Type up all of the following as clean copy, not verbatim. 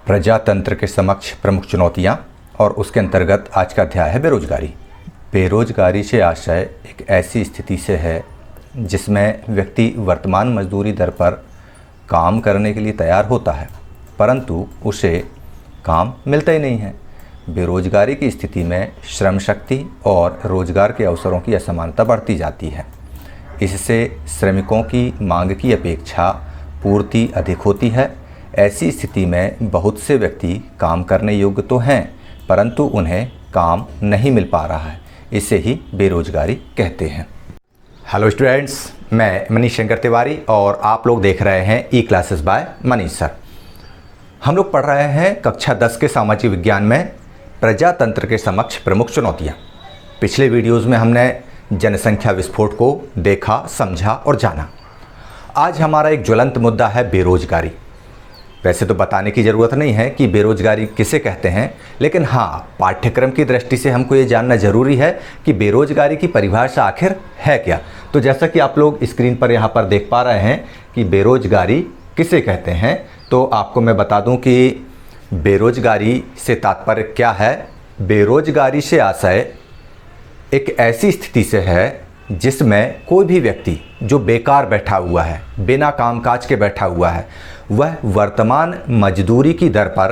प्रजातंत्र के समक्ष प्रमुख चुनौतियां और उसके अंतर्गत आज का अध्याय है बेरोजगारी। बेरोजगारी से आशय एक ऐसी स्थिति से है जिसमें व्यक्ति वर्तमान मजदूरी दर पर काम करने के लिए तैयार होता है, परंतु उसे काम मिलता ही नहीं है। बेरोजगारी की स्थिति में श्रम शक्ति और रोजगार के अवसरों की असमानता बढ़ती जाती है। इससे श्रमिकों की मांग की अपेक्षा पूर्ति अधिक होती है। ऐसी स्थिति में बहुत से व्यक्ति काम करने योग्य तो हैं, परंतु उन्हें काम नहीं मिल पा रहा है। इसे ही बेरोजगारी कहते हैं। हेलो स्टूडेंट्स, मैं मनीष शंकर तिवारी और आप लोग देख रहे हैं ई क्लासेस बाय मनीष सर। हम लोग पढ़ रहे हैं कक्षा 10 के सामाजिक विज्ञान में प्रजातंत्र के समक्ष प्रमुख चुनौतियाँ। पिछले वीडियोज़ में हमने जनसंख्या विस्फोट को देखा, समझा और जाना। आज हमारा एक ज्वलंत मुद्दा है बेरोजगारी। वैसे तो बताने की ज़रूरत नहीं है कि बेरोजगारी किसे कहते हैं, लेकिन हाँ, पाठ्यक्रम की दृष्टि से हमको ये जानना ज़रूरी है कि बेरोजगारी की परिभाषा आखिर है क्या। तो जैसा कि आप लोग स्क्रीन पर यहाँ पर देख पा रहे हैं कि बेरोजगारी किसे कहते हैं, तो आपको मैं बता दूं कि बेरोजगारी से तात्पर्य क्या है। बेरोजगारी से आशय एक ऐसी स्थिति से है जिसमें कोई भी व्यक्ति जो बेकार बैठा हुआ है, बिना कामकाज के बैठा हुआ है, वह वर्तमान मजदूरी की दर पर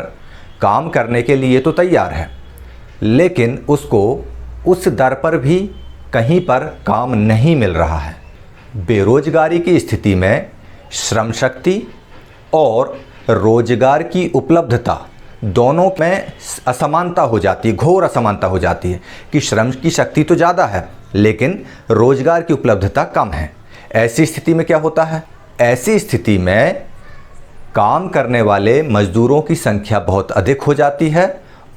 काम करने के लिए तो तैयार है, लेकिन उसको उस दर पर भी कहीं पर काम नहीं मिल रहा है। बेरोजगारी की स्थिति में श्रम शक्ति और रोजगार की उपलब्धता दोनों में असमानता हो जाती है, घोर असमानता हो जाती है कि श्रम की शक्ति तो ज़्यादा है लेकिन रोजगार की उपलब्धता कम है। ऐसी स्थिति में क्या होता है? ऐसी स्थिति में काम करने वाले मजदूरों की संख्या बहुत अधिक हो जाती है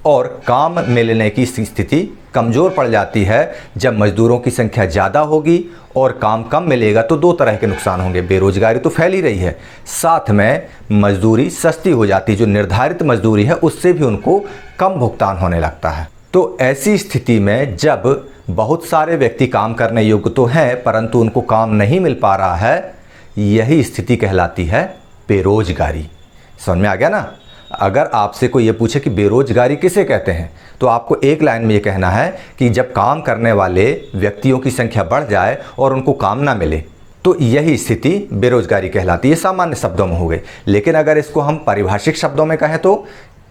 और काम मिलने की स्थिति कमज़ोर पड़ जाती है। जब मजदूरों की संख्या ज़्यादा होगी और काम कम मिलेगा तो दो तरह के नुकसान होंगे। बेरोजगारी तो फैल ही रही है, साथ में मजदूरी सस्ती हो जाती है। जो निर्धारित मजदूरी है उससे भी उनको कम भुगतान होने लगता है। तो ऐसी स्थिति में जब बहुत सारे व्यक्ति काम करने योग्य तो हैं परंतु उनको काम नहीं मिल पा रहा है, यही स्थिति कहलाती है बेरोजगारी। समझ में आ गया ना? अगर आपसे कोई ये पूछे कि बेरोजगारी किसे कहते हैं, तो आपको एक लाइन में ये कहना है कि जब काम करने वाले व्यक्तियों की संख्या बढ़ जाए और उनको काम ना मिले, तो यही स्थिति बेरोजगारी कहलाती है। सामान्य शब्दों में हो गई। लेकिन अगर इसको हम पारिभाषिक शब्दों में कहें तो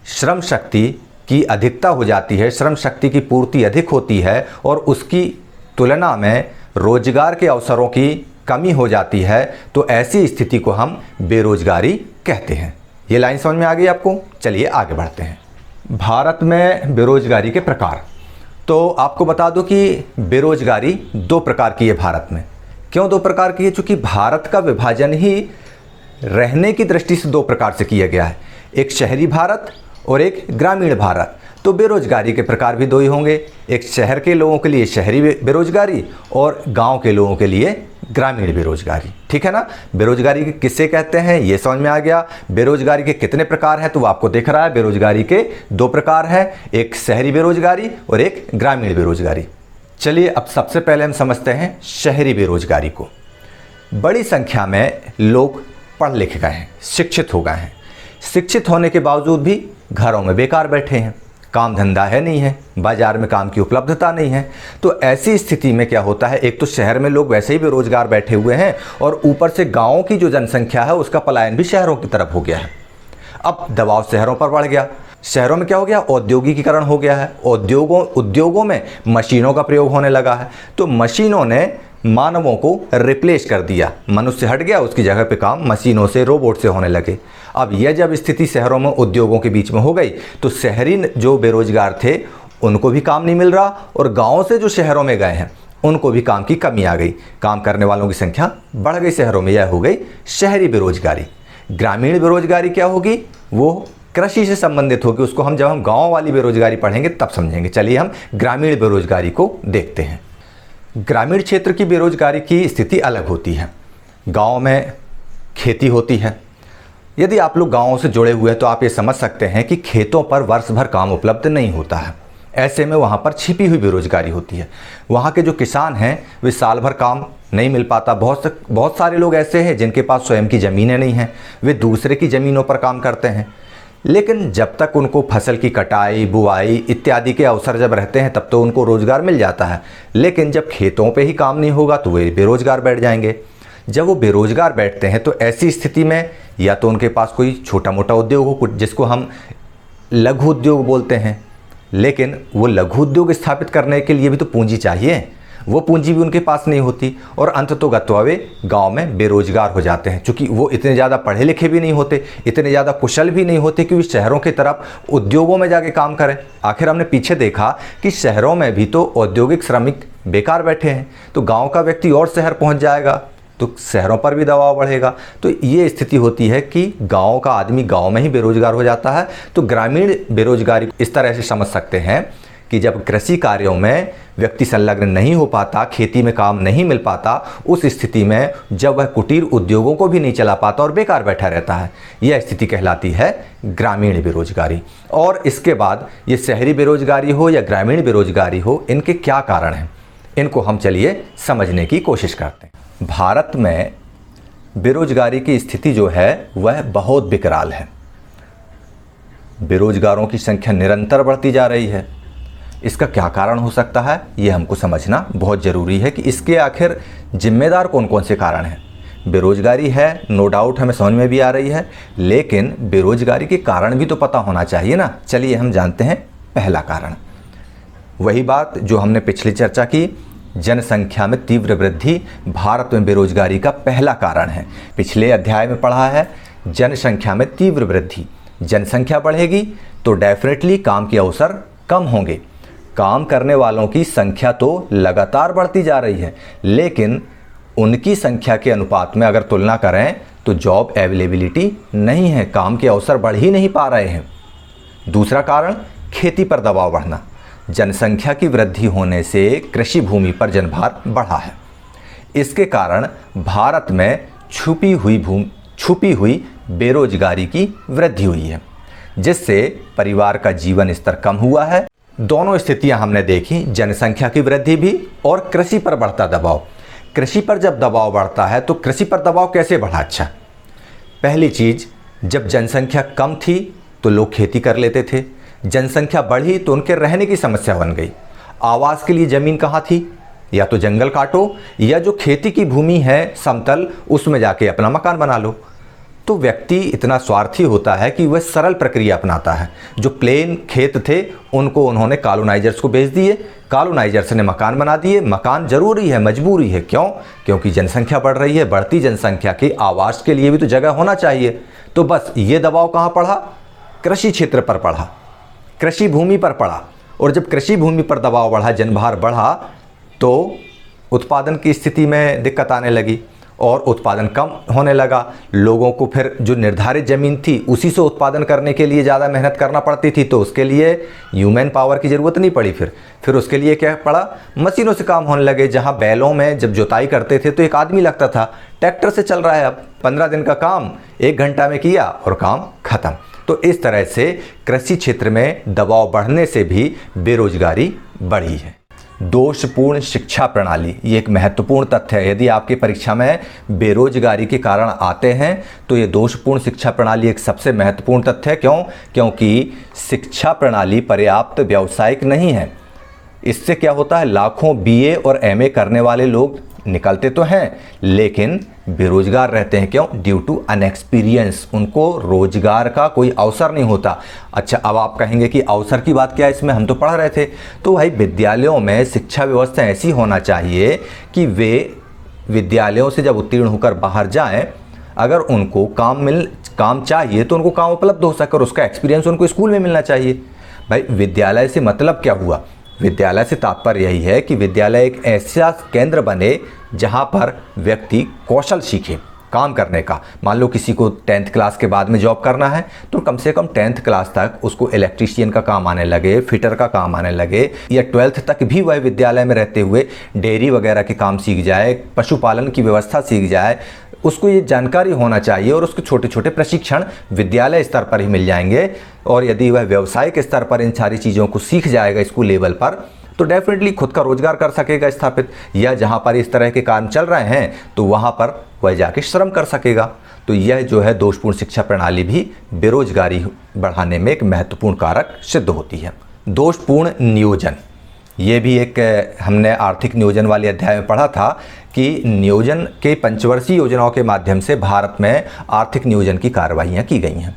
श्रम शक्ति की अधिकता हो जाती है, श्रम शक्ति की पूर्ति अधिक होती है और उसकी तुलना में रोजगार के अवसरों की कमी हो जाती है, तो ऐसी स्थिति को हम बेरोजगारी कहते हैं। ये लाइन समझ में आ गई आपको? चलिए आगे बढ़ते हैं। भारत में बेरोजगारी के प्रकार। तो आपको बता दूं कि बेरोजगारी दो प्रकार की है भारत में। क्यों दो प्रकार की है? चूँकि भारत का विभाजन ही रहने की दृष्टि से दो प्रकार से किया गया है, एक शहरी भारत और एक ग्रामीण भारत। तो बेरोजगारी के प्रकार भी दो ही होंगे, एक शहर के लोगों के लिए शहरी बेरोजगारी और गांव के लोगों के लिए ग्रामीण बेरोजगारी। ठीक है ना? बेरोजगारी किसे कहते हैं ये समझ में आ गया। बेरोजगारी के कितने प्रकार हैं तो वो आपको दिख रहा है। बेरोजगारी के दो प्रकार हैं, एक शहरी बेरोजगारी और एक ग्रामीण बेरोजगारी। चलिए अब सबसे पहले हम समझते हैं शहरी बेरोजगारी को। बड़ी संख्या में लोग पढ़ लिख गए हैं, शिक्षित हो गए हैं। शिक्षित होने के बावजूद भी घरों में बेकार बैठे हैं, काम धंधा है नहीं है, बाजार में काम की उपलब्धता नहीं है। तो ऐसी स्थिति में क्या होता है, एक तो शहर में लोग वैसे ही बेरोजगार बैठे हुए हैं और ऊपर से गांवों की जो जनसंख्या है उसका पलायन भी शहरों की तरफ हो गया है। अब दबाव शहरों पर बढ़ गया। शहरों में क्या हो गया? औद्योगिकीकरण हो गया है। उद्योगों में मशीनों का प्रयोग होने लगा है। तो मशीनों ने मानवों को रिप्लेस कर दिया, मनुष्य हट गया, उसकी जगह पे काम मशीनों से, रोबोट से होने लगे। अब यह जब स्थिति शहरों में उद्योगों के बीच में हो गई तो शहरी जो बेरोजगार थे उनको भी काम नहीं मिल रहा और गाँव से जो शहरों में गए हैं उनको भी काम की कमी आ गई। काम करने वालों की संख्या बढ़ गई शहरों में। यह हो गई शहरी बेरोजगारी। ग्रामीण बेरोजगारी क्या होगी? वो कृषि से संबंधित होगी। उसको जब हम गाँव वाली बेरोजगारी पढ़ेंगे तब समझेंगे। चलिए हम ग्रामीण बेरोजगारी को देखते हैं। ग्रामीण क्षेत्र की बेरोजगारी की स्थिति अलग होती है। गांव में खेती होती है। यदि आप लोग गांवों से जुड़े हुए हैं तो आप ये समझ सकते हैं कि खेतों पर वर्ष भर काम उपलब्ध नहीं होता है। ऐसे में वहाँ पर छिपी हुई बेरोजगारी होती है। वहाँ के जो किसान हैं वे साल भर काम नहीं मिल पाता। बहुत सारे लोग ऐसे हैं जिनके पास स्वयं की ज़मीनें नहीं हैं, वे दूसरे की ज़मीनों पर काम करते हैं। लेकिन जब तक उनको फसल की कटाई, बुआई इत्यादि के अवसर जब रहते हैं तब तो उनको रोज़गार मिल जाता है। लेकिन जब खेतों पे ही काम नहीं होगा तो वे बेरोज़गार बैठ जाएंगे। जब वो बेरोज़गार बैठते हैं तो ऐसी स्थिति में या तो उनके पास कोई छोटा मोटा उद्योग हो, जिसको हम लघु उद्योग बोलते हैं, लेकिन वो लघु उद्योग स्थापित करने के लिए भी तो पूंजी चाहिए, वो पूंजी भी उनके पास नहीं होती और अंततोगत्वा वे गांव में बेरोजगार हो जाते हैं, क्योंकि वो इतने ज़्यादा पढ़े लिखे भी नहीं होते, इतने ज़्यादा कुशल भी नहीं होते कि वे शहरों की तरफ उद्योगों में जाके काम करें। आखिर हमने पीछे देखा कि शहरों में भी तो औद्योगिक श्रमिक बेकार बैठे हैं, तो गाँव का व्यक्ति और शहर पहुँच जाएगा तो शहरों पर भी दबाव बढ़ेगा। तो ये स्थिति होती है कि गांव का आदमी गांव में ही बेरोजगार हो जाता है। तो ग्रामीण बेरोजगारी इस तरह से समझ सकते हैं कि जब कृषि कार्यों में व्यक्ति संलग्न नहीं हो पाता, खेती में काम नहीं मिल पाता, उस स्थिति में जब वह कुटीर उद्योगों को भी नहीं चला पाता और बेकार बैठा रहता है, यह स्थिति कहलाती है ग्रामीण बेरोजगारी। और इसके बाद ये शहरी बेरोजगारी हो या ग्रामीण बेरोजगारी हो, इनके क्या कारण हैं, इनको हम चलिए समझने की कोशिश करते हैं। भारत में बेरोजगारी की स्थिति जो है वह बहुत विकराल है। बेरोजगारों की संख्या निरंतर बढ़ती जा रही है। इसका क्या कारण हो सकता है, ये हमको समझना बहुत ज़रूरी है कि इसके आखिर जिम्मेदार कौन कौन से कारण हैं। बेरोजगारी है, नो डाउट हमें समझ में भी आ रही है, लेकिन बेरोजगारी के कारण भी तो पता होना चाहिए ना। चलिए हम जानते हैं पहला कारण। वही बात जो हमने पिछली चर्चा की, जनसंख्या में तीव्र वृद्धि भारत में बेरोजगारी का पहला कारण है। पिछले अध्याय में पढ़ा है जनसंख्या में तीव्र वृद्धि। जनसंख्या बढ़ेगी तो डेफिनेटली काम के अवसर कम होंगे। काम करने वालों की संख्या तो लगातार बढ़ती जा रही है, लेकिन उनकी संख्या के अनुपात में अगर तुलना करें तो जॉब अवेलेबिलिटी नहीं है, काम के अवसर बढ़ ही नहीं पा रहे हैं। दूसरा कारण खेती पर दबाव बढ़ना। जनसंख्या की वृद्धि होने से कृषि भूमि पर जनभार बढ़ा है। इसके कारण भारत में छुपी हुई बेरोजगारी की वृद्धि हुई है, जिससे परिवार का जीवन स्तर कम हुआ है। दोनों स्थितियां हमने देखी, जनसंख्या की वृद्धि भी और कृषि पर बढ़ता दबाव। कृषि पर जब दबाव बढ़ता है तो कृषि पर दबाव कैसे बढ़ा? अच्छा, पहली चीज, जब जनसंख्या कम थी तो लोग खेती कर लेते थे, जनसंख्या बढ़ी तो उनके रहने की समस्या बन गई। आवास के लिए ज़मीन कहाँ थी? या तो जंगल काटो या जो खेती की भूमि है समतल, उसमें जाके अपना मकान बना लो। तो व्यक्ति इतना स्वार्थी होता है कि वह सरल प्रक्रिया अपनाता है। जो प्लेन खेत थे उनको उन्होंने कॉलोनाइजर्स को बेच दिए, कॉलोनाइजर्स ने मकान बना दिए। मकान जरूरी है, मजबूरी है। क्यों? क्योंकि जनसंख्या बढ़ रही है। बढ़ती जनसंख्या के आवास के लिए भी तो जगह होना चाहिए। तो बस ये दबाव कहाँ पड़ा? कृषि क्षेत्र पर पड़ा, कृषि भूमि पर पड़ा। और जब कृषि भूमि पर दबाव बढ़ा, जनभार बढ़ा, तो उत्पादन की स्थिति में दिक्कत आने लगी और उत्पादन कम होने लगा। लोगों को फिर जो निर्धारित ज़मीन थी उसी से उत्पादन करने के लिए ज़्यादा मेहनत करना पड़ती थी, तो उसके लिए ह्यूमन पावर की ज़रूरत नहीं पड़ी। फिर उसके लिए क्या पड़ा? मशीनों से काम होने लगे। जहाँ बैलों में जब जुताई करते थे तो एक आदमी लगता था, ट्रैक्टर से चल रहा है अब 15 दिन का काम 1 घंटा में किया और काम खत्म। तो इस तरह से कृषि क्षेत्र में दबाव बढ़ने से भी बेरोजगारी बढ़ी है। दोषपूर्ण शिक्षा प्रणाली, ये एक महत्वपूर्ण तथ्य है। यदि आपकी परीक्षा में बेरोजगारी के कारण आते हैं तो ये दोषपूर्ण शिक्षा प्रणाली एक सबसे महत्वपूर्ण तथ्य है। क्यों? क्योंकि शिक्षा प्रणाली पर्याप्त व्यावसायिक नहीं है। इससे क्या होता है, लाखों बीए और एमए करने वाले लोग निकलते तो हैं लेकिन बेरोजगार रहते हैं। क्यों? ड्यू टू अनएक्सपीरियंस, उनको रोजगार का कोई अवसर नहीं होता। अच्छा, अब आप कहेंगे कि अवसर की बात क्या है इसमें, हम तो पढ़ रहे थे। तो भाई विद्यालयों में शिक्षा व्यवस्था ऐसी होना चाहिए कि वे विद्यालयों से जब उत्तीर्ण होकर बाहर जाएं, अगर उनको काम चाहिए तो उनको काम उपलब्ध हो सके और उसका एक्सपीरियंस उनको स्कूल में मिलना चाहिए। भाई विद्यालय से मतलब क्या हुआ? विद्यालय से तात्पर्य यही है कि विद्यालय एक ऐसा केंद्र बने जहां पर व्यक्ति कौशल सीखे काम करने का। मान लो किसी को 10th क्लास के बाद में जॉब करना है तो कम से कम 10th क्लास तक उसको इलेक्ट्रीशियन का काम आने लगे, फिटर का काम आने लगे, या 12th तक भी वह विद्यालय में रहते हुए डेयरी वगैरह के काम सीख जाए, पशुपालन की व्यवस्था सीख जाए। उसको ये जानकारी होना चाहिए और उसको छोटे छोटे प्रशिक्षण विद्यालय स्तर पर ही मिल जाएंगे। और यदि वह व्यावसायिक स्तर पर इन सारी चीज़ों को सीख जाएगा स्कूल लेवल पर, तो डेफिनेटली खुद का रोजगार कर सकेगा स्थापित, या जहाँ पर इस तरह के काम चल रहे हैं तो वहाँ पर वह जाके श्रम कर सकेगा। तो यह जो है दोषपूर्ण शिक्षा प्रणाली भी बेरोजगारी बढ़ाने में एक महत्वपूर्ण कारक सिद्ध होती है। दोषपूर्ण नियोजन, ये भी एक हमने आर्थिक नियोजन वाले अध्याय में पढ़ा था कि नियोजन के पंचवर्षीय योजनाओं के माध्यम से भारत में आर्थिक नियोजन की कार्रवाइयाँ की गई हैं,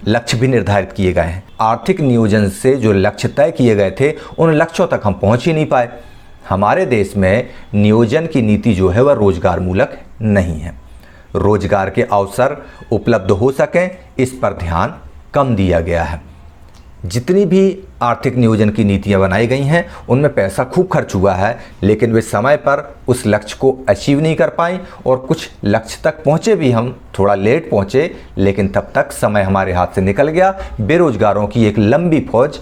लक्ष्य भी निर्धारित किए गए हैं। आर्थिक नियोजन से जो लक्ष्य तय किए गए थे उन लक्ष्यों तक हम पहुंच ही नहीं पाए। हमारे देश में नियोजन की नीति जो है वह रोजगार मूलक नहीं है। रोजगार के अवसर उपलब्ध हो सकें इस पर ध्यान कम दिया गया है। जितनी भी आर्थिक नियोजन की नीतियां बनाई गई हैं उनमें पैसा खूब खर्च हुआ है, लेकिन वे समय पर उस लक्ष्य को अचीव नहीं कर पाई और कुछ लक्ष्य तक पहुंचे भी, हम थोड़ा लेट पहुंचे, लेकिन तब तक समय हमारे हाथ से निकल गया। बेरोजगारों की एक लंबी फौज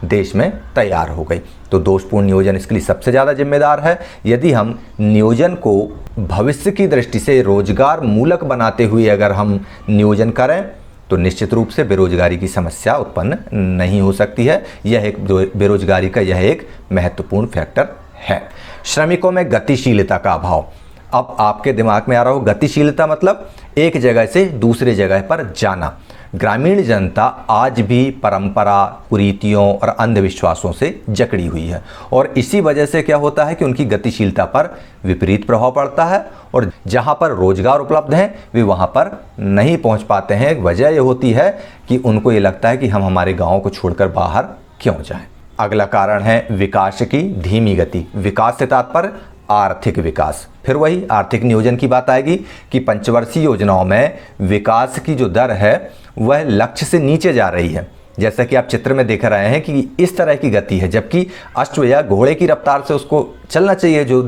देश में तैयार हो गई। तो दोषपूर्ण नियोजन इसके लिए सबसे ज़्यादा जिम्मेदार है। यदि हम नियोजन को भविष्य की दृष्टि से रोजगार मूलक बनाते हुए अगर हम नियोजन करें तो निश्चित रूप से बेरोजगारी की समस्या उत्पन्न नहीं हो सकती है। यह एक बेरोजगारी का यह एक महत्वपूर्ण फैक्टर है। श्रमिकों में गतिशीलता का अभाव। अब आपके दिमाग में आ रहा हो गतिशीलता मतलब एक जगह से दूसरे जगह पर जाना। ग्रामीण जनता आज भी परंपरा, कुरीतियों और अंधविश्वासों से जकड़ी हुई है और इसी वजह से क्या होता है कि उनकी गतिशीलता पर विपरीत प्रभाव पड़ता है और जहां पर रोजगार उपलब्ध है वे वहां पर नहीं पहुंच पाते हैं। वजह यह होती है कि उनको ये लगता है कि हम हमारे गाँव को छोड़कर बाहर क्यों जाएं। अगला कारण है विकास की धीमी गति। विकास से तात्पर्य आर्थिक विकास। फिर वही आर्थिक नियोजन की बात आएगी कि पंचवर्षीय योजनाओं में विकास की जो दर है वह लक्ष्य से नीचे जा रही है। जैसा कि आप चित्र में देख रहे हैं कि इस तरह की गति है, जबकि अश्व या घोड़े की रफ्तार से उसको चलना चाहिए, जो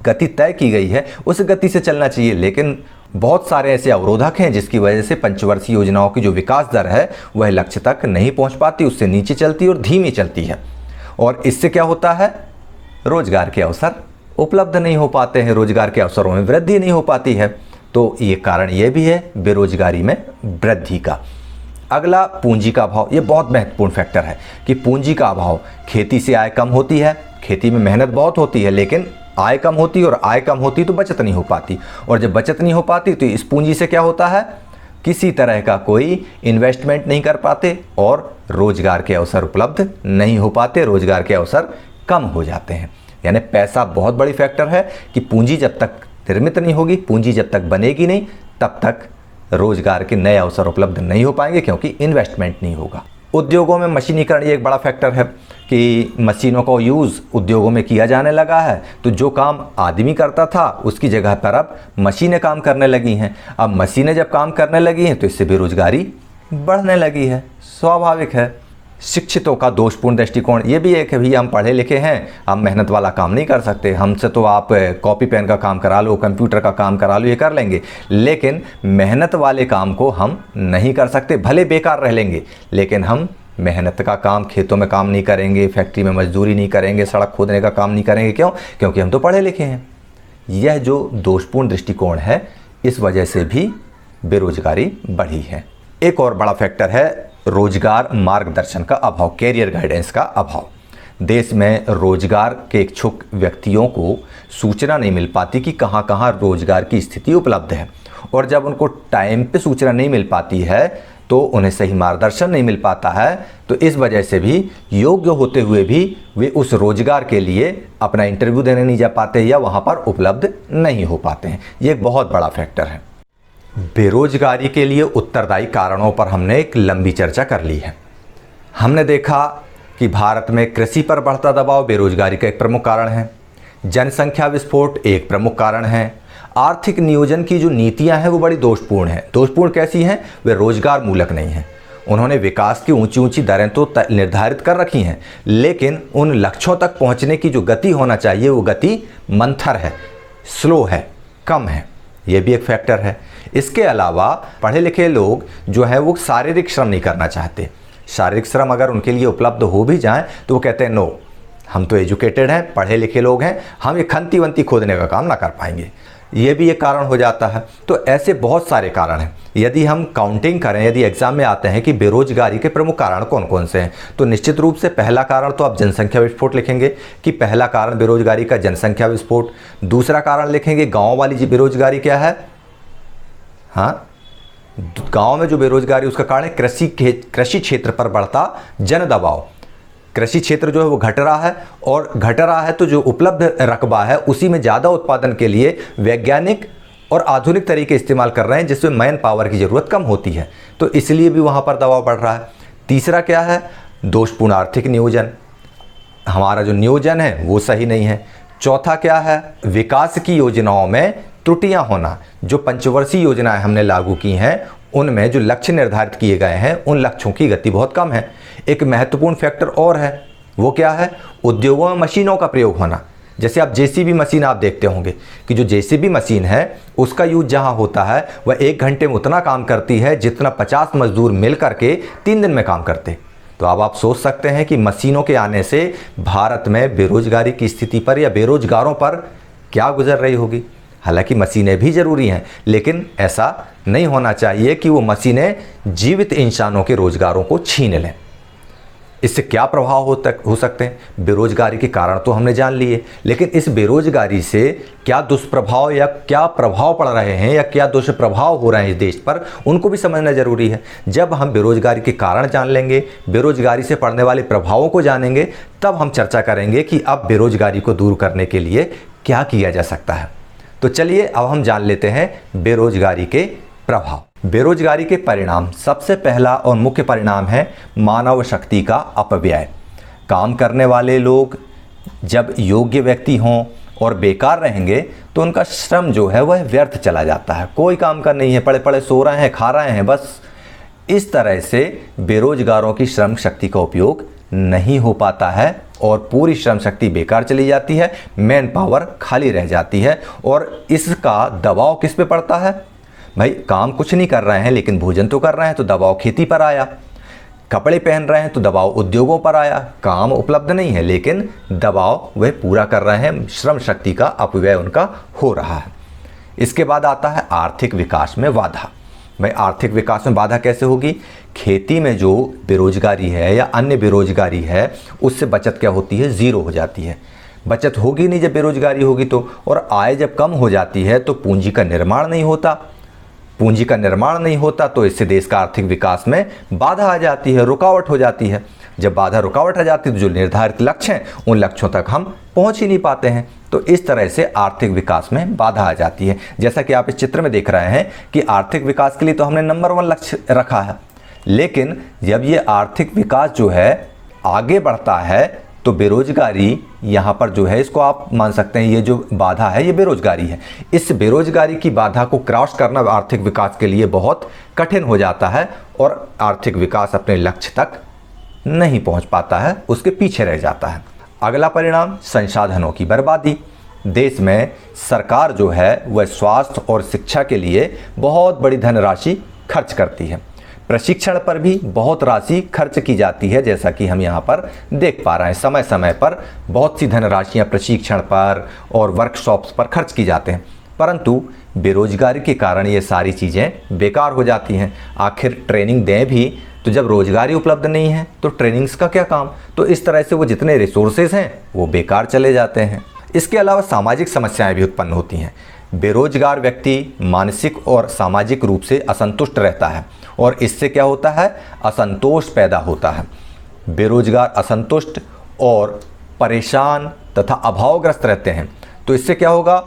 गति तय की गई है उस गति से चलना चाहिए, लेकिन बहुत सारे ऐसे अवरोधक हैं जिसकी वजह से पंचवर्षीय योजनाओं की जो विकास दर है वह लक्ष्य तक नहीं पहुंच पाती, उससे नीचे चलती और धीमी चलती है। और इससे क्या होता है, रोजगार के अवसर उपलब्ध नहीं हो पाते हैं, रोजगार के अवसरों में वृद्धि नहीं हो पाती है। तो ये कारण ये भी है बेरोजगारी में वृद्धि का। अगला पूंजी का अभाव। ये बहुत महत्वपूर्ण फैक्टर है कि पूंजी का अभाव। खेती से आय कम होती है, खेती में मेहनत बहुत होती है लेकिन आय कम होती है और आय कम होती तो बचत नहीं हो पाती, और जब बचत नहीं हो पाती तो इस पूंजी से क्या होता है, किसी तरह का कोई इन्वेस्टमेंट नहीं कर पाते और रोजगार के अवसर उपलब्ध नहीं हो पाते, रोजगार के अवसर कम हो जाते हैं। यानी पैसा बहुत बड़ी फैक्टर है कि पूंजी जब तक निर्मित नहीं होगी, पूंजी जब तक बनेगी नहीं, तब तक रोजगार के नए अवसर उपलब्ध नहीं हो पाएंगे क्योंकि इन्वेस्टमेंट नहीं होगा। उद्योगों में मशीनीकरण ये एक बड़ा फैक्टर है कि मशीनों का यूज़ उद्योगों में किया जाने लगा है, तो जो काम आदमी करता था उसकी जगह पर अब मशीनें काम करने लगी हैं। अब मशीनें जब काम करने लगी हैं तो इससे बेरोजगारी बढ़ने लगी है, स्वाभाविक है। शिक्षितों का दोषपूर्ण दृष्टिकोण। ये भी एक है, भैया हम पढ़े लिखे हैं, हम मेहनत वाला काम नहीं कर सकते, हमसे तो आप कॉपी पेन का काम करा लो, कंप्यूटर का काम करा लो, ये कर लेंगे, लेकिन मेहनत वाले काम को हम नहीं कर सकते। भले बेकार रह लेंगे लेकिन हम मेहनत का काम, खेतों में काम नहीं करेंगे, फैक्ट्री में मजदूरी नहीं करेंगे, सड़क खोदने का काम नहीं करेंगे। क्यों? क्योंकि हम तो पढ़े लिखे हैं। यह जो दोषपूर्ण दृष्टिकोण है इस वजह से भी बेरोजगारी बढ़ी है। एक और बड़ा फैक्टर है रोजगार मार्गदर्शन का अभाव, कैरियर गाइडेंस का अभाव। देश में रोजगार के इच्छुक व्यक्तियों को सूचना नहीं मिल पाती कि कहाँ कहाँ रोजगार की स्थिति उपलब्ध है, और जब उनको टाइम पे सूचना नहीं मिल पाती है तो उन्हें सही मार्गदर्शन नहीं मिल पाता है। तो इस वजह से भी योग्य होते हुए भी वे उस रोजगार के लिए अपना इंटरव्यू देने नहीं जा पाते या वहाँ पर उपलब्ध नहीं हो पाते हैं। ये एक बहुत बड़ा फैक्टर है। बेरोजगारी के लिए उत्तरदायी कारणों पर हमने एक लंबी चर्चा कर ली है। हमने देखा कि भारत में कृषि पर बढ़ता दबाव बेरोजगारी का एक प्रमुख कारण है। जनसंख्या विस्फोट एक प्रमुख कारण है। आर्थिक नियोजन की जो नीतियां हैं वो बड़ी दोषपूर्ण हैं। दोषपूर्ण कैसी हैं? वे रोजगार मूलक नहीं हैं। उन्होंने विकास की ऊंची ऊंची दरें तो निर्धारित कर रखी हैं, लेकिन उन लक्ष्यों तक पहुंचने की जो गति होना चाहिए वो गति मंथर है, स्लो है, कम है। ये भी एक फैक्टर है। इसके अलावा पढ़े लिखे लोग जो है वो शारीरिक श्रम नहीं करना चाहते। शारीरिक श्रम अगर उनके लिए उपलब्ध हो भी जाए तो वो कहते हैं नो, हम तो एजुकेटेड हैं, पढ़े लिखे लोग हैं, हम ये खंती वंती खोदने का काम ना कर पाएंगे। ये भी एक कारण हो जाता है। तो ऐसे बहुत सारे कारण हैं। यदि हम काउंटिंग करें, यदि एग्जाम में आते हैं कि बेरोजगारी के प्रमुख कारण कौन कौन से हैं, तो निश्चित रूप से पहला कारण तो आप जनसंख्या विस्फोट लिखेंगे कि पहला कारण बेरोजगारी का जनसंख्या विस्फोट। दूसरा कारण लिखेंगे गाँव वाली बेरोजगारी क्या है, हाँ, गांव में जो बेरोजगारी उसका कारण है कृषि क्षेत्र पर बढ़ता जन दबाव। कृषि क्षेत्र जो है वो घट रहा है, और घट रहा है तो जो उपलब्ध रकबा है उसी में ज़्यादा उत्पादन के लिए वैज्ञानिक और आधुनिक तरीके इस्तेमाल कर रहे हैं, जिसमें मैन पावर की ज़रूरत कम होती है, तो इसलिए भी वहाँ पर दबाव बढ़ रहा है। तीसरा क्या है? दोषपूर्ण आर्थिक नियोजन। हमारा जो नियोजन है वो सही नहीं है। चौथा क्या है? विकास की योजनाओं में त्रुटियां होना। जो पंचवर्षीय योजनाएं हमने लागू की हैं उनमें जो लक्ष्य निर्धारित किए गए हैं उन लक्ष्यों की गति बहुत कम है। एक महत्वपूर्ण फैक्टर और है, वो क्या है? उद्योगों में मशीनों का प्रयोग होना। जैसे आप जेसीबी मशीन आप देखते होंगे कि जो जेसीबी मशीन है उसका यूज जहां होता है वह 1 घंटे में उतना काम करती है जितना 50 मजदूर मिल करके 3 दिन में काम करते। तो अब आप सोच सकते हैं कि मशीनों के आने से भारत में बेरोजगारी की स्थिति पर या बेरोजगारों पर क्या गुजर रही होगी। हालांकि मशीनें भी ज़रूरी हैं, लेकिन ऐसा नहीं होना चाहिए कि वो मशीनें जीवित इंसानों के रोजगारों को छीन लें। इससे क्या प्रभाव हो सकते हैं? बेरोजगारी के कारण तो हमने जान लिए, लेकिन इस बेरोजगारी से क्या दुष्प्रभाव या क्या प्रभाव पड़ रहे हैं या क्या दुष्प्रभाव हो रहे हैं इस देश पर, उनको भी समझना जरूरी है। जब हम बेरोजगारी के कारण जान लेंगे, बेरोजगारी से पड़ने वाले प्रभावों को जानेंगे, तब हम चर्चा करेंगे कि अब बेरोजगारी को दूर करने के लिए क्या किया जा सकता है। तो चलिए अब हम जान लेते हैं बेरोजगारी के प्रभाव। बेरोजगारी के परिणाम, सबसे पहला और मुख्य परिणाम है मानव शक्ति का अपव्यय। काम करने वाले लोग जब योग्य व्यक्ति हों और बेकार रहेंगे तो उनका श्रम जो है वह व्यर्थ चला जाता है। कोई काम का नहीं है, पड़े पड़े सो रहे हैं, खा रहे हैं बस। इस तरह से बेरोजगारों की श्रम शक्ति का उपयोग नहीं हो पाता है और पूरी श्रम शक्ति बेकार चली जाती है, मैन पावर खाली रह जाती है। और इसका दबाव किस पे पड़ता है? भाई काम कुछ नहीं कर रहे हैं लेकिन भोजन तो कर रहे हैं, तो दबाव खेती पर आया। कपड़े पहन रहे हैं तो दबाव उद्योगों पर आया। काम उपलब्ध नहीं है लेकिन दबाव वह पूरा कर रहे हैं, श्रम शक्ति का अपव्यय उनका हो रहा है। इसके बाद आता है आर्थिक विकास में बाधा। भाई आर्थिक विकास में बाधा कैसे होगी? खेती में जो बेरोजगारी है या अन्य बेरोजगारी है उससे बचत क्या होती है? ज़ीरो हो जाती है। बचत होगी नहीं जब बेरोजगारी होगी तो, और आय जब कम हो जाती है तो पूंजी का निर्माण नहीं होता। पूंजी का निर्माण नहीं होता तो इससे देश का आर्थिक विकास में बाधा आ जाती है, रुकावट हो जाती है। जब बाधा रुकावट आ जाती है तो जो निर्धारित लक्ष्य हैं उन लक्ष्यों तक हम पहुंच ही नहीं पाते हैं। तो इस तरह से आर्थिक विकास में बाधा आ जाती है। जैसा कि आप इस चित्र में देख रहे हैं कि आर्थिक विकास के लिए तो हमने नंबर 1 लक्ष्य रखा है, लेकिन जब ये आर्थिक विकास जो है आगे बढ़ता है तो बेरोजगारी यहाँ पर जो है, इसको आप मान सकते हैं ये जो बाधा है ये बेरोजगारी है। इस बेरोजगारी की बाधा को क्रॉस करना आर्थिक विकास के लिए बहुत कठिन हो जाता है और आर्थिक विकास अपने लक्ष्य तक नहीं पहुँच पाता है, उसके पीछे रह जाता है। अगला परिणाम संसाधनों की बर्बादी। देश में सरकार जो है वह स्वास्थ्य और शिक्षा के लिए बहुत बड़ी धनराशि खर्च करती है। प्रशिक्षण पर भी बहुत राशि खर्च की जाती है, जैसा कि हम यहाँ पर देख पा रहे हैं। समय समय पर बहुत सी धनराशियाँ प्रशिक्षण पर और वर्कशॉप्स पर खर्च की जाते हैं, परंतु बेरोजगारी के कारण ये सारी चीज़ें बेकार हो जाती हैं। आखिर ट्रेनिंग दें भी तो जब रोजगारी उपलब्ध नहीं है तो ट्रेनिंग्स का क्या काम? तो इस तरह से वो जितने रिसोर्सेज हैं वो बेकार चले जाते हैं। इसके अलावा सामाजिक समस्याएं भी उत्पन्न होती हैं। बेरोजगार व्यक्ति मानसिक और सामाजिक रूप से असंतुष्ट रहता है और इससे क्या होता है? असंतोष पैदा होता है। बेरोजगार असंतुष्ट और परेशान तथा अभावग्रस्त रहते हैं तो इससे क्या होगा?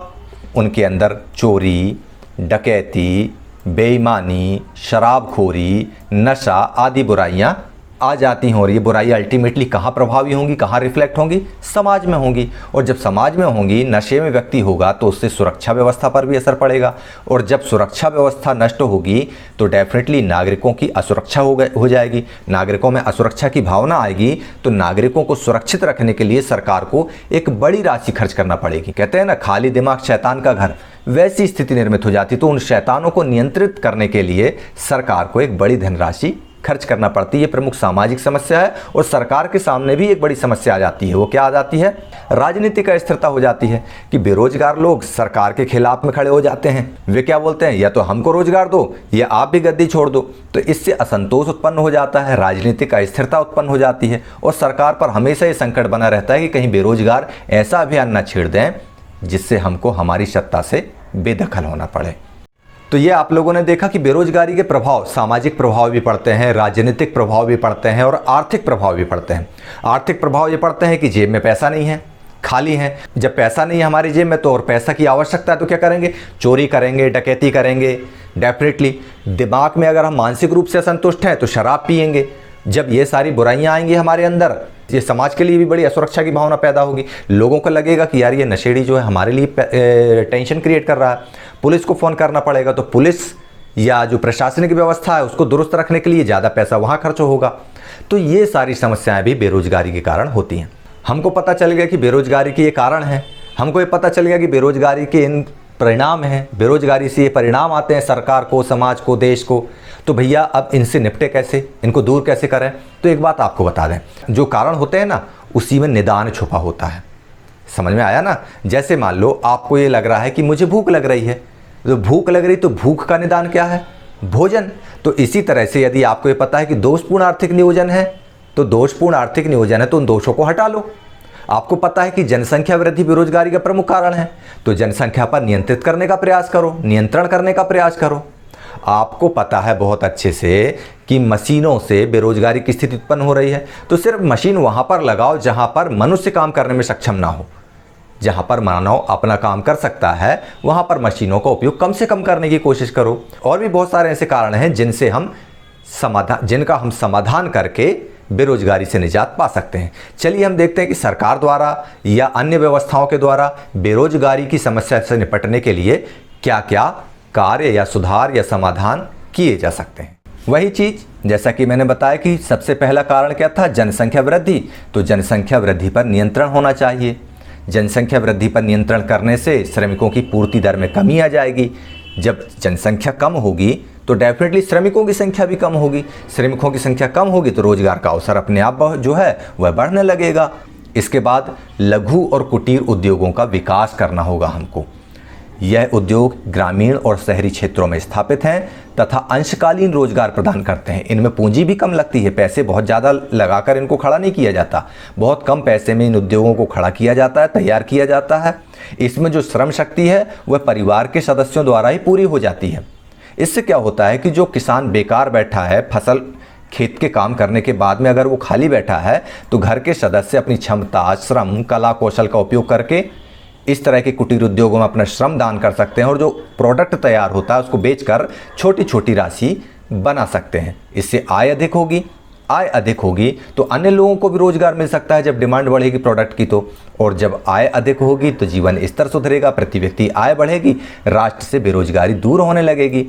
उनके अंदर चोरी, डकैती, बेईमानी, शराबखोरी, नशा आदि बुराइयां आ जाती हैं। और ये बुराई अल्टीमेटली कहाँ प्रभावी होंगी, कहाँ रिफ्लेक्ट होंगी? समाज में होंगी। और जब समाज में होंगी, नशे में व्यक्ति होगा तो उससे सुरक्षा व्यवस्था पर भी असर पड़ेगा। और जब सुरक्षा व्यवस्था नष्ट होगी तो डेफिनेटली नागरिकों की असुरक्षा हो जाएगी। नागरिकों में असुरक्षा की भावना आएगी तो नागरिकों को सुरक्षित रखने के लिए सरकार को एक बड़ी राशि खर्च करना पड़ेगी। कहते हैं ना, खाली दिमाग शैतान का घर, वैसी स्थिति निर्मित हो जाती। तो उन शैतानों को नियंत्रित करने के लिए सरकार को एक बड़ी धनराशि खर्च करना पड़ती है। ये प्रमुख सामाजिक समस्या है। और सरकार के सामने भी एक बड़ी समस्या आ जाती है। वो क्या आ जाती है? राजनीतिक अस्थिरता हो जाती है कि बेरोजगार लोग सरकार के खिलाफ में खड़े हो जाते हैं। वे क्या बोलते हैं? या तो हमको रोजगार दो या आप भी गद्दी छोड़ दो। तो इससे असंतोष उत्पन्न हो जाता है, राजनीतिक अस्थिरता उत्पन्न हो जाती है और सरकार पर हमेशा ये संकट बना रहता है कि कहीं बेरोजगार ऐसा अभियान न छेड़ दें जिससे हमको हमारी सत्ता से बेदखल होना पड़े। तो ये आप लोगों ने देखा कि बेरोजगारी के प्रभाव सामाजिक प्रभाव भी पड़ते हैं, राजनीतिक प्रभाव भी पड़ते हैं और आर्थिक प्रभाव भी पड़ते हैं। आर्थिक प्रभाव ये पड़ते हैं कि जेब में पैसा नहीं है, खाली है। जब पैसा नहीं है हमारी जेब में तो और पैसा की आवश्यकता है तो क्या करेंगे? चोरी करेंगे, डकैती करेंगे। डेफिनेटली दिमाग में अगर हम मानसिक रूप से असंतुष्ट हैं तो शराब पिएंगे। जब ये सारी बुराइयां आएंगी हमारे अंदर, ये समाज के लिए भी बड़ी असुरक्षा की भावना पैदा होगी। लोगों को लगेगा कि यार ये नशेड़ी जो है हमारे लिए टेंशन क्रिएट कर रहा है। पुलिस को फ़ोन करना पड़ेगा तो पुलिस या जो प्रशासनिक व्यवस्था है उसको दुरुस्त रखने के लिए ज़्यादा पैसा वहाँ खर्च होगा। तो ये सारी समस्याएं भी बेरोजगारी के कारण होती हैं। हमको पता चल गया कि बेरोजगारी के ये कारण हैं, हमको ये पता चल गया कि बेरोजगारी के इन परिणाम हैं, बेरोजगारी से ये परिणाम आते हैं सरकार को, समाज को, देश को। तो भैया अब इनसे निपटे कैसे, इनको दूर कैसे करें? तो एक बात आपको बता दें, जो कारण होते हैं ना उसी में निदान छुपा होता है। समझ में आया ना? जैसे मान लो आपको ये लग रहा है कि मुझे भूख लग रही है, तो भूख लग रही तो भूख का निदान क्या है? भोजन। तो इसी तरह से यदि आपको ये पता है कि दोषपूर्ण आर्थिक नियोजन है तो दोषपूर्ण आर्थिक नियोजन है तो उन दोषों को हटा लो। आपको पता है कि जनसंख्या वृद्धि बेरोजगारी का प्रमुख कारण है तो जनसंख्या पर नियंत्रित करने का प्रयास करो, नियंत्रण करने का प्रयास करो। आपको पता है बहुत अच्छे से कि मशीनों से बेरोजगारी की स्थिति उत्पन्न हो रही है तो सिर्फ मशीन वहाँ पर लगाओ जहाँ पर मनुष्य काम करने में सक्षम ना हो। जहाँ पर मानव अपना काम कर सकता है वहाँ पर मशीनों का उपयोग कम से कम करने की कोशिश करो। और भी बहुत सारे ऐसे कारण हैं जिनका हम समाधान करके बेरोजगारी से निजात पा सकते हैं। चलिए हम देखते हैं कि सरकार द्वारा या अन्य व्यवस्थाओं के द्वारा बेरोजगारी की समस्या से निपटने के लिए क्या क्या कार्य या सुधार या समाधान किए जा सकते हैं। वही चीज़ जैसा कि मैंने बताया कि सबसे पहला कारण क्या था? जनसंख्या वृद्धि। तो जनसंख्या वृद्धि पर नियंत्रण होना चाहिए। जनसंख्या वृद्धि पर नियंत्रण करने से श्रमिकों की पूर्ति दर में कमी आ जाएगी। जब जनसंख्या कम होगी तो डेफिनेटली श्रमिकों की संख्या भी कम होगी। श्रमिकों की संख्या कम होगी तो रोजगार का अवसर अपने आप जो है वह बढ़ने लगेगा। इसके बाद लघु और कुटीर उद्योगों का विकास करना होगा हमको। यह उद्योग ग्रामीण और शहरी क्षेत्रों में स्थापित हैं तथा अंशकालीन रोजगार प्रदान करते हैं। इनमें पूंजी भी कम लगती है, पैसे बहुत ज़्यादा लगाकर इनको खड़ा नहीं किया जाता। बहुत कम पैसे में इन उद्योगों को खड़ा किया जाता है, तैयार किया जाता है। इसमें जो श्रम शक्ति है वह परिवार के सदस्यों द्वारा ही पूरी हो जाती है। इससे क्या होता है कि जो किसान बेकार बैठा है, फसल खेत के काम करने के बाद में अगर वो खाली बैठा है तो घर के सदस्य अपनी क्षमता, श्रम, कला, कौशल का उपयोग करके इस तरह के कुटीर उद्योगों में अपना श्रम दान कर सकते हैं और जो प्रोडक्ट तैयार होता है उसको बेचकर छोटी छोटी राशि बना सकते हैं। इससे आय अधिक होगी। आय अधिक होगी तो अन्य लोगों को भी रोजगार मिल सकता है जब डिमांड बढ़ेगी प्रोडक्ट की तो। और जब आय अधिक होगी तो जीवन स्तर सुधरेगा, प्रति व्यक्ति आय बढ़ेगी, राष्ट्र से बेरोजगारी दूर होने लगेगी।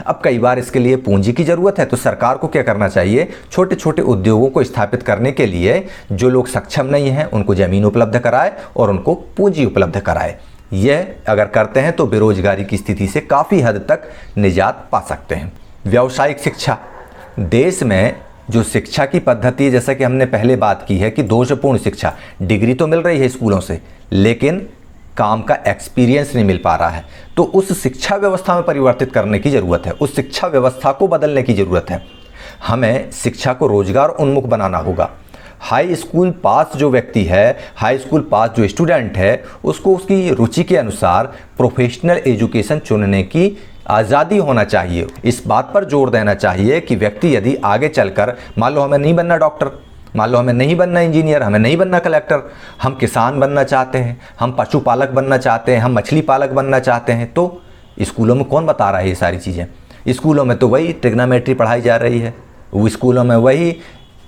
अब कई बार इसके लिए पूंजी की ज़रूरत है तो सरकार को क्या करना चाहिए? छोटे छोटे उद्योगों को स्थापित करने के लिए जो लोग सक्षम नहीं हैं उनको ज़मीन उपलब्ध कराए और उनको पूंजी उपलब्ध कराए। यह अगर करते हैं तो बेरोजगारी की स्थिति से काफ़ी हद तक निजात पा सकते हैं। व्यावसायिक शिक्षा। देश में जो शिक्षा की पद्धति, जैसा कि हमने पहले बात की है कि दोषपूर्ण शिक्षा, डिग्री तो मिल रही है स्कूलों से लेकिन काम का एक्सपीरियंस नहीं मिल पा रहा है। तो उस शिक्षा व्यवस्था में परिवर्तित करने की ज़रूरत है, उस शिक्षा व्यवस्था को बदलने की ज़रूरत है। हमें शिक्षा को रोजगार उन्मुख बनाना होगा। हाई स्कूल पास जो व्यक्ति है, हाई स्कूल पास जो स्टूडेंट है, उसको उसकी रुचि के अनुसार प्रोफेशनल एजुकेशन चुनने की आज़ादी होना चाहिए। इस बात पर जोर देना चाहिए कि व्यक्ति यदि आगे चलकर, मान लो हमें नहीं बनना डॉक्टर, मान लो हमें नहीं बनना इंजीनियर, हमें नहीं बनना कलेक्टर, हम किसान बनना चाहते हैं, हम पशुपालक बनना चाहते हैं, हम मछली पालक बनना चाहते हैं, तो स्कूलों में कौन बता रहा है ये सारी चीज़ें? स्कूलों में तो वही ट्रिग्नोमेट्री पढ़ाई जा रही है, वो स्कूलों में वही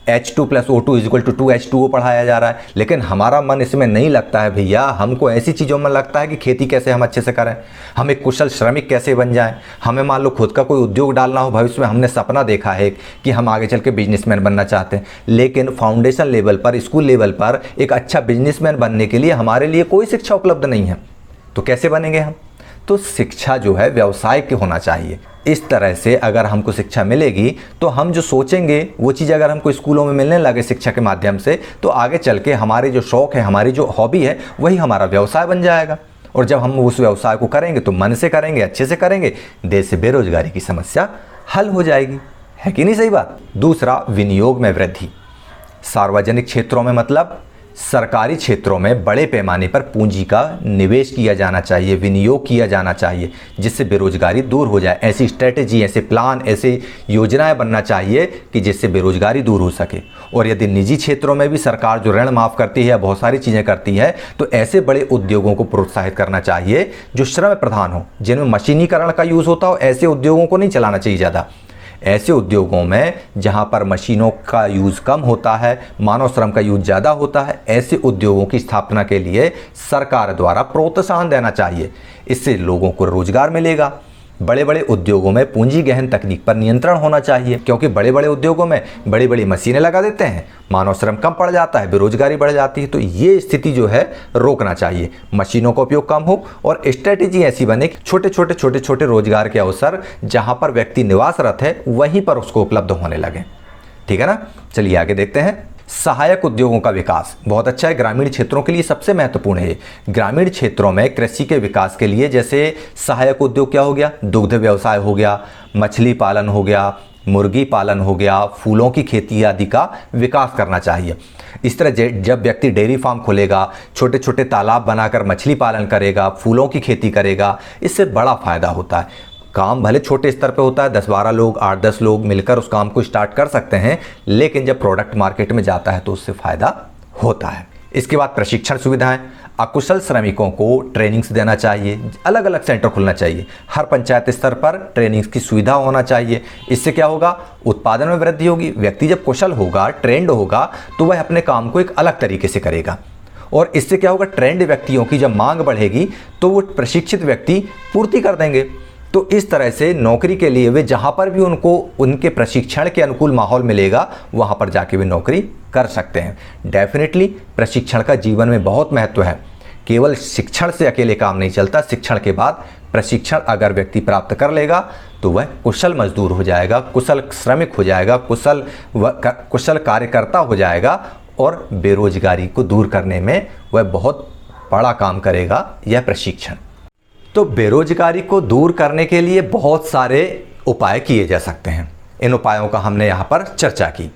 H2 + O2 = 2H2O पढ़ाया जा रहा है। लेकिन हमारा मन इसमें नहीं लगता है भैया। हमको ऐसी चीज़ों में लगता है कि खेती कैसे हम अच्छे से करें, हम एक कुशल श्रमिक कैसे बन जाएं। हमें मान लो खुद का कोई उद्योग डालना हो भविष्य में, हमने सपना देखा है कि हम आगे चल के बिजनेसमैन बनना चाहते हैं, लेकिन फाउंडेशन लेवल पर, स्कूल लेवल पर एक अच्छा बिजनेसमैन बनने के लिए हमारे लिए कोई शिक्षा उपलब्ध नहीं है। तो कैसे बनेंगे हम? तो शिक्षा जो है व्यवसाय की होना चाहिए। इस तरह से अगर हमको शिक्षा मिलेगी तो हम जो सोचेंगे वो चीज़ अगर हमको स्कूलों में मिलने लगे शिक्षा के माध्यम से, तो आगे चल के हमारे जो शौक़ है, हमारी जो हॉबी है, वही हमारा व्यवसाय बन जाएगा। और जब हम उस व्यवसाय को करेंगे तो मन से करेंगे, अच्छे से करेंगे, देश से बेरोजगारी की समस्या हल हो जाएगी। है कि नहीं सही बात? दूसरा, विनियोग में वृद्धि। सार्वजनिक क्षेत्रों में मतलब सरकारी क्षेत्रों में बड़े पैमाने पर पूंजी का निवेश किया जाना चाहिए, विनियोग किया जाना चाहिए, जिससे बेरोजगारी दूर हो जाए। ऐसी स्ट्रेटेजी, ऐसे प्लान, ऐसे योजनाएं बनना चाहिए कि जिससे बेरोजगारी दूर हो सके। और यदि निजी क्षेत्रों में भी सरकार जो ऋण माफ़ करती है या बहुत सारी चीज़ें करती है, तो ऐसे बड़े उद्योगों को प्रोत्साहित करना चाहिए जो श्रम प्रधान हो, जिनमें मशीनीकरण का यूज़ होता हो। ऐसे उद्योगों को नहीं चलाना चाहिए ज़्यादा। ऐसे उद्योगों में जहां पर मशीनों का यूज़ कम होता है, मानव श्रम का यूज़ ज़्यादा होता है, ऐसे उद्योगों की स्थापना के लिए सरकार द्वारा प्रोत्साहन देना चाहिए। इससे लोगों को रोजगार मिलेगा। बड़े बड़े उद्योगों में पूंजी गहन तकनीक पर नियंत्रण होना चाहिए, क्योंकि बड़े बड़े उद्योगों में बड़ी बड़ी मशीनें लगा देते हैं, मानव श्रम कम पड़ जाता है, बेरोजगारी बढ़ जाती है। तो ये स्थिति जो है रोकना चाहिए, मशीनों का उपयोग कम हो और स्ट्रेटेजी ऐसी बने कि छोटे छोटे रोजगार के अवसर जहां पर व्यक्ति निवासरत है वहीं पर उसको उपलब्ध होने लगे। ठीक है ना। चलिए आगे देखते हैं। सहायक उद्योगों का विकास बहुत अच्छा है, ग्रामीण क्षेत्रों के लिए सबसे महत्वपूर्ण है। ग्रामीण क्षेत्रों में कृषि के विकास के लिए जैसे सहायक उद्योग क्या हो गया, दुग्ध व्यवसाय हो गया, मछली पालन हो गया, मुर्गी पालन हो गया, फूलों की खेती आदि का विकास करना चाहिए। इस तरह जब व्यक्ति डेयरी फार्म खोलेगा, छोटे छोटे तालाब बनाकर मछली पालन करेगा, फूलों की खेती करेगा, इससे बड़ा फायदा होता है। काम भले छोटे स्तर पे होता है, 10-12 लोग, 8-10 लोग मिलकर उस काम को स्टार्ट कर सकते हैं, लेकिन जब प्रोडक्ट मार्केट में जाता है तो उससे फ़ायदा होता है। इसके बाद प्रशिक्षण सुविधाएं, अकुशल श्रमिकों को ट्रेनिंग्स देना चाहिए, अलग अलग सेंटर खुलना चाहिए, हर पंचायत स्तर पर ट्रेनिंग्स की सुविधा होना चाहिए। इससे क्या होगा, उत्पादन में वृद्धि होगी। व्यक्ति जब कुशल होगा, ट्रेंड होगा, तो वह अपने काम को एक अलग तरीके से करेगा। और इससे क्या होगा, ट्रेंड व्यक्तियों की जब मांग बढ़ेगी तो वो प्रशिक्षित व्यक्ति पूर्ति कर देंगे। तो इस तरह से नौकरी के लिए वे जहाँ पर भी उनको उनके प्रशिक्षण के अनुकूल माहौल मिलेगा वहाँ पर जाके वे नौकरी कर सकते हैं। डेफिनेटली प्रशिक्षण का जीवन में बहुत महत्व है। केवल शिक्षण से अकेले काम नहीं चलता, शिक्षण के बाद प्रशिक्षण अगर व्यक्ति प्राप्त कर लेगा तो वह कुशल मजदूर हो जाएगा, कुशल श्रमिक हो जाएगा, कुशल कार्यकर्ता हो जाएगा और बेरोजगारी को दूर करने में वह बहुत बड़ा काम करेगा यह प्रशिक्षण। तो बेरोजगारी को दूर करने के लिए बहुत सारे उपाय किए जा सकते हैं। इन उपायों का हमने यहाँ पर चर्चा की।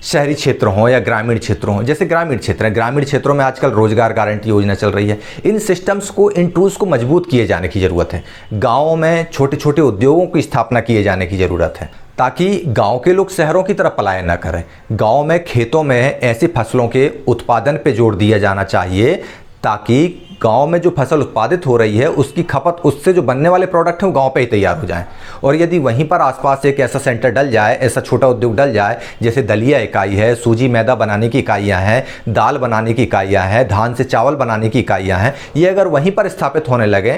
शहरी क्षेत्र हों या ग्रामीण क्षेत्र हों, जैसे ग्रामीण क्षेत्र है, ग्रामीण क्षेत्रों में आजकल रोजगार गारंटी योजना चल रही है। इन सिस्टम्स को, इन टूल्स को मजबूत किए जाने की ज़रूरत है। गाँवों में छोटे छोटे उद्योगों की स्थापना किए जाने की ज़रूरत है, ताकि गांव के लोग शहरों की तरफ पलायन न करें। गांव में खेतों में ऐसी फसलों के उत्पादन पे जोर दिया जाना चाहिए ताकि गांव में जो फसल उत्पादित हो रही है उसकी खपत, उससे जो बनने वाले प्रोडक्ट हैं वो गांव पे ही तैयार हो जाएं। और यदि वहीं पर आसपास एक ऐसा सेंटर डल जाए, ऐसा छोटा उद्योग डल जाए, जैसे दलिया इकाई है, सूजी मैदा बनाने की इकाइयाँ हैं, दाल बनाने की इकाइयाँ हैं, धान से चावल बनाने की इकाइयाँ हैं, ये अगर वहीं पर स्थापित होने लगे,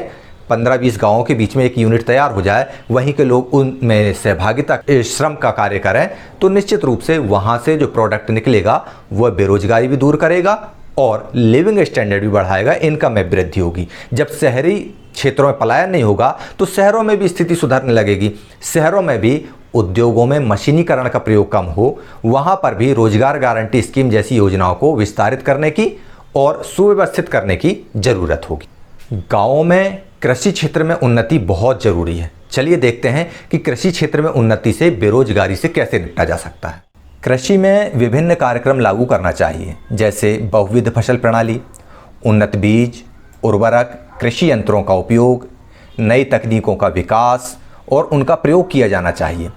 15-20 गाँवों के बीच में एक यूनिट तैयार हो जाए, वहीं के लोग उनमें सहभागिता श्रम का कार्य करें, तो निश्चित रूप से वहाँ से जो प्रोडक्ट निकलेगा वह बेरोजगारी भी दूर करेगा और लिविंग स्टैंडर्ड भी बढ़ाएगा, इनकम में वृद्धि होगी। जब शहरी क्षेत्रों में पलायन नहीं होगा तो शहरों में भी स्थिति सुधरने लगेगी। शहरों में भी उद्योगों में मशीनीकरण का प्रयोग कम हो, वहाँ पर भी रोजगार गारंटी स्कीम जैसी योजनाओं को विस्तारित करने की और सुव्यवस्थित करने की ज़रूरत होगी। गाँवों में कृषि क्षेत्र में उन्नति बहुत ज़रूरी है। चलिए देखते हैं कि कृषि क्षेत्र में उन्नति से बेरोजगारी से कैसे निपटा जा सकता है। कृषि में विभिन्न कार्यक्रम लागू करना चाहिए, जैसे बहुविध फसल प्रणाली, उन्नत बीज, उर्वरक, कृषि यंत्रों का उपयोग, नई तकनीकों का विकास और उनका प्रयोग किया जाना चाहिए।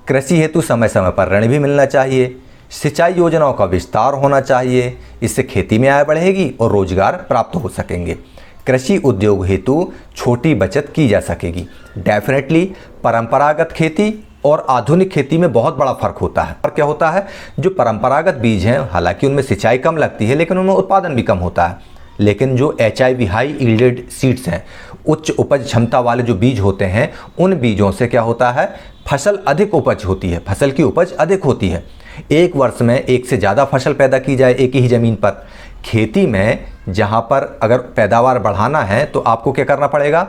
कृषि हेतु समय समय पर ऋण भी मिलना चाहिए। सिंचाई योजनाओं का विस्तार होना चाहिए, इससे खेती में आय बढ़ेगी और रोजगार प्राप्त हो सकेंगे। कृषि उद्योग हेतु छोटी बचत की जा सकेगी। डेफिनेटली परंपरागत खेती और आधुनिक खेती में बहुत बड़ा फर्क होता है। और क्या होता है, जो परंपरागत बीज हैं, हालांकि उनमें सिंचाई कम लगती है लेकिन उनमें उत्पादन भी कम होता है। लेकिन जो HIV हाई यील्डेड सीड्स हैं, उच्च उपज क्षमता वाले जो बीज होते हैं, उन बीजों से क्या होता है, फसल अधिक उपज होती है, फसल की उपज अधिक होती है। एक वर्ष में एक से ज़्यादा फसल पैदा की जाए एक ही ज़मीन पर। खेती में जहाँ पर अगर पैदावार बढ़ाना है तो आपको क्या करना पड़ेगा,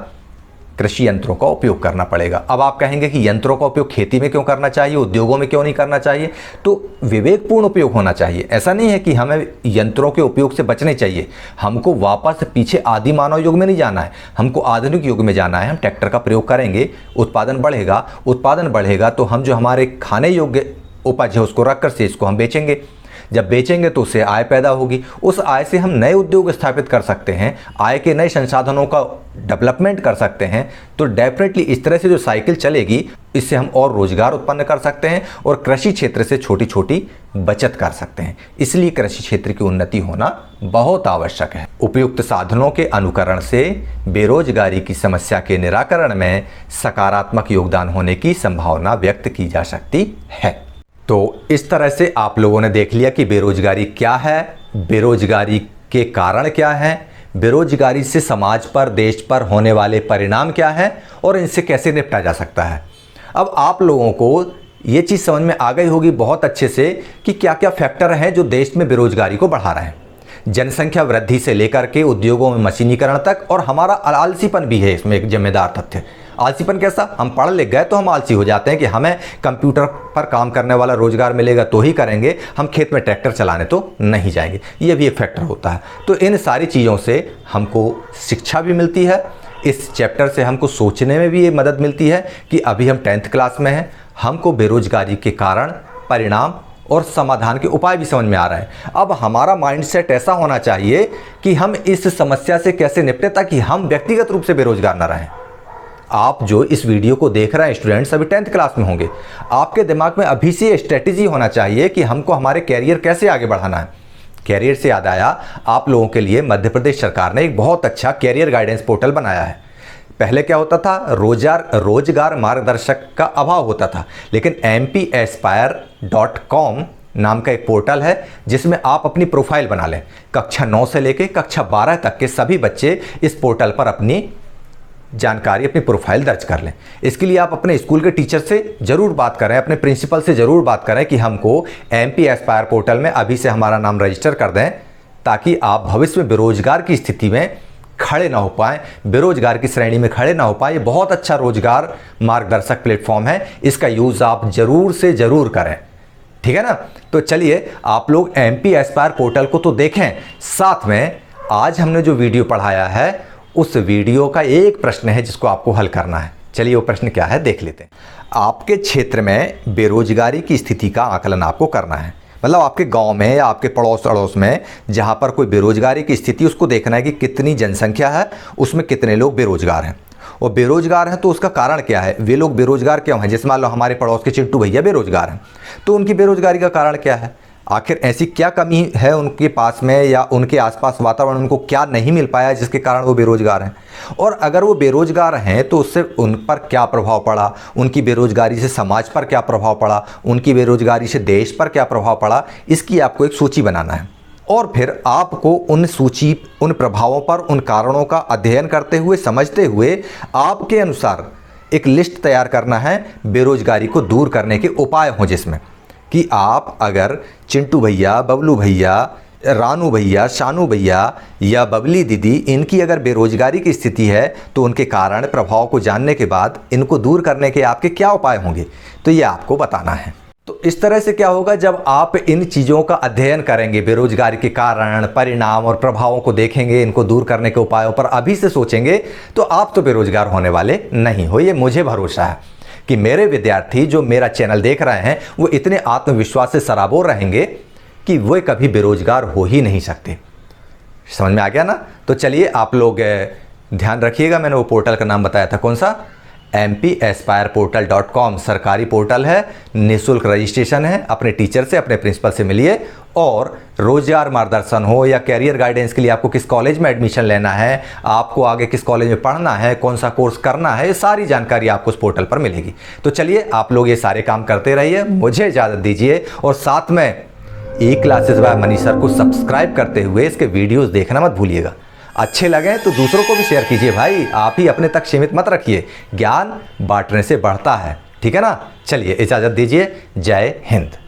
कृषि यंत्रों का उपयोग करना पड़ेगा। अब आप कहेंगे कि यंत्रों का उपयोग खेती में क्यों करना चाहिए, उद्योगों में क्यों नहीं करना चाहिए? तो विवेकपूर्ण उपयोग होना चाहिए। ऐसा नहीं है कि हमें यंत्रों के उपयोग से बचने चाहिए, हमको वापस पीछे आदि मानव युग में नहीं जाना है, हमको आधुनिक युग में जाना है। हम ट्रैक्टर का प्रयोग करेंगे, उत्पादन बढ़ेगा तो हम जो हमारे खाने योग्य उपज है उसको रख कर से इसको हम बेचेंगे। जब बेचेंगे तो उससे आय पैदा होगी, उस आय से हम नए उद्योग स्थापित कर सकते हैं, आय के नए संसाधनों का डेवलपमेंट कर सकते हैं। तो डेफिनेटली इस तरह से जो साइकिल चलेगी, इससे हम और रोजगार उत्पन्न कर सकते हैं और कृषि क्षेत्र से छोटी छोटी बचत कर सकते हैं। इसलिए कृषि क्षेत्र की उन्नति होना बहुत आवश्यक है। उपयुक्त साधनों के अनुकरण से बेरोजगारी की समस्या के निराकरण में सकारात्मक योगदान होने की संभावना व्यक्त की जा सकती है। तो इस तरह से आप लोगों ने देख लिया कि बेरोजगारी क्या है, बेरोजगारी के कारण क्या हैं, बेरोजगारी से समाज पर, देश पर होने वाले परिणाम क्या हैं और इनसे कैसे निपटा जा सकता है। अब आप लोगों को ये चीज़ समझ में आ गई होगी बहुत अच्छे से कि क्या क्या फैक्टर हैं जो देश में बेरोजगारी को बढ़ा रहे हैं। जनसंख्या वृद्धि से लेकर के उद्योगों में मशीनीकरण तक, और हमारा आलसीपन भी है इसमें एक जिम्मेदार तथ्य। आलसीपन कैसा? हम पढ़ लिख गए तो हम आलसी हो जाते हैं कि हमें कंप्यूटर पर काम करने वाला रोजगार मिलेगा तो ही करेंगे, हम खेत में ट्रैक्टर चलाने तो नहीं जाएंगे। ये भी एक फैक्टर होता है। तो इन सारी चीज़ों से हमको शिक्षा भी मिलती है, इस चैप्टर से हमको सोचने में भी ये मदद मिलती है कि अभी हम 10th क्लास में हैं, हमको बेरोजगारी के कारण, परिणाम और समाधान के उपाय भी समझ में आ रहे हैं। अब हमारा माइंडसेट ऐसा होना चाहिए कि हम इस समस्या से कैसे निपटें ताकि हम व्यक्तिगत रूप से बेरोजगार न रहें। आप जो इस वीडियो को देख रहे हैं स्टूडेंट्स, अभी 10th क्लास में होंगे, आपके दिमाग में अभी से स्ट्रेटेजी होना चाहिए कि हमको हमारे कैरियर कैसे आगे बढ़ाना है। कैरियर से याद आया, आप लोगों के लिए मध्य प्रदेश सरकार ने एक बहुत अच्छा कैरियर गाइडेंस पोर्टल बनाया है। पहले क्या होता था, रोजगार मार्गदर्शक का अभाव होता था, लेकिन mpaspire.com नाम का एक पोर्टल है जिसमें आप अपनी प्रोफाइल बना लें। कक्षा 9 से लेकर कक्षा 12 तक के सभी बच्चे इस पोर्टल पर अपनी जानकारी, अपनी प्रोफाइल दर्ज कर लें। इसके लिए आप अपने स्कूल के टीचर से ज़रूर बात करें, अपने प्रिंसिपल से ज़रूर बात करें कि हमको MP एस्पायर पोर्टल में अभी से हमारा नाम रजिस्टर कर दें, ताकि आप भविष्य में बेरोजगार की स्थिति में खड़े ना हो पाएँ, बेरोजगार की श्रेणी में खड़े ना हो पाएँ। ये बहुत अच्छा रोजगार मार्गदर्शक प्लेटफॉर्म है, इसका यूज़ आप ज़रूर से ज़रूर करें, ठीक है ना। तो चलिए आप लोग MP एस्पायर पोर्टल को तो देखें, साथ में आज हमने जो वीडियो पढ़ाया है उस वीडियो का एक प्रश्न है जिसको आपको हल करना है। चलिए वो प्रश्न क्या है देख लेते हैं। आपके क्षेत्र में बेरोजगारी की स्थिति का आकलन आपको करना है, मतलब आपके गांव में या आपके पड़ोस अड़ोस में जहां पर कोई बेरोजगारी की स्थिति, उसको देखना है कि कितनी जनसंख्या है, उसमें कितने लोग बेरोजगार हैं, और बेरोजगार हैं तो उसका कारण क्या है, वे लोग बेरोजगार क्यों हैं। जैसे मान लो हमारे पड़ोस के चिंटू भैया बेरोजगार हैं, तो उनकी बेरोजगारी का कारण क्या है, आखिर ऐसी क्या कमी है उनके पास में या उनके आसपास वातावरण उनको क्या नहीं मिल पाया जिसके कारण वो बेरोजगार हैं। और अगर वो बेरोजगार हैं तो उससे उन पर क्या प्रभाव पड़ा, उनकी बेरोजगारी से समाज पर क्या प्रभाव पड़ा, उनकी बेरोजगारी से देश पर क्या प्रभाव पड़ा, इसकी आपको एक सूची बनाना है। और फिर आपको उन प्रभावों पर, उन कारणों का अध्ययन करते हुए, समझते हुए आपके अनुसार एक लिस्ट तैयार करना है बेरोजगारी को दूर करने के उपाय हों, जिसमें कि आप अगर चिंटू भैया, बबलू भैया, रानू भैया, शानू भैया या बबली दीदी, इनकी अगर बेरोजगारी की स्थिति है तो उनके कारण, प्रभाव को जानने के बाद इनको दूर करने के आपके क्या उपाय होंगे, तो ये आपको बताना है। तो इस तरह से क्या होगा, जब आप इन चीज़ों का अध्ययन करेंगे, बेरोजगारी के कारण, परिणाम और प्रभावों को देखेंगे, इनको दूर करने के उपायों पर अभी से सोचेंगे, तो आप तो बेरोजगार होने वाले नहीं हो, ये मुझे भरोसा है कि मेरे विद्यार्थी जो मेरा चैनल देख रहे हैं वो इतने आत्मविश्वास से सराबोर रहेंगे कि वे कभी बेरोजगार हो ही नहीं सकते। समझ में आ गया ना। तो चलिए आप लोग ध्यान रखिएगा, मैंने वो पोर्टल का नाम बताया था, कौन सा, mpaspire.com सरकारी पोर्टल है, निःशुल्क रजिस्ट्रेशन है। अपने टीचर से, अपने प्रिंसिपल से मिलिए, और रोजगार मार्गदर्शन हो या कैरियर गाइडेंस के लिए आपको किस कॉलेज में एडमिशन लेना है, आपको आगे किस कॉलेज में पढ़ना है, कौन सा कोर्स करना है, ये सारी जानकारी आपको उस पोर्टल पर मिलेगी। तो चलिए आप लोग ये सारे काम करते रहिए, मुझे इजाज़त दीजिए, और साथ में E-क्लासेस बाय मनीष सर को सब्सक्राइब करते हुए इसके वीडियोज़ देखना मत भूलिएगा। अच्छे लगे तो दूसरों को भी शेयर कीजिए भाई, आप ही अपने तक सीमित मत रखिए, ज्ञान बांटने से बढ़ता है, ठीक है ना। चलिए इजाज़त दीजिए, जय हिंद।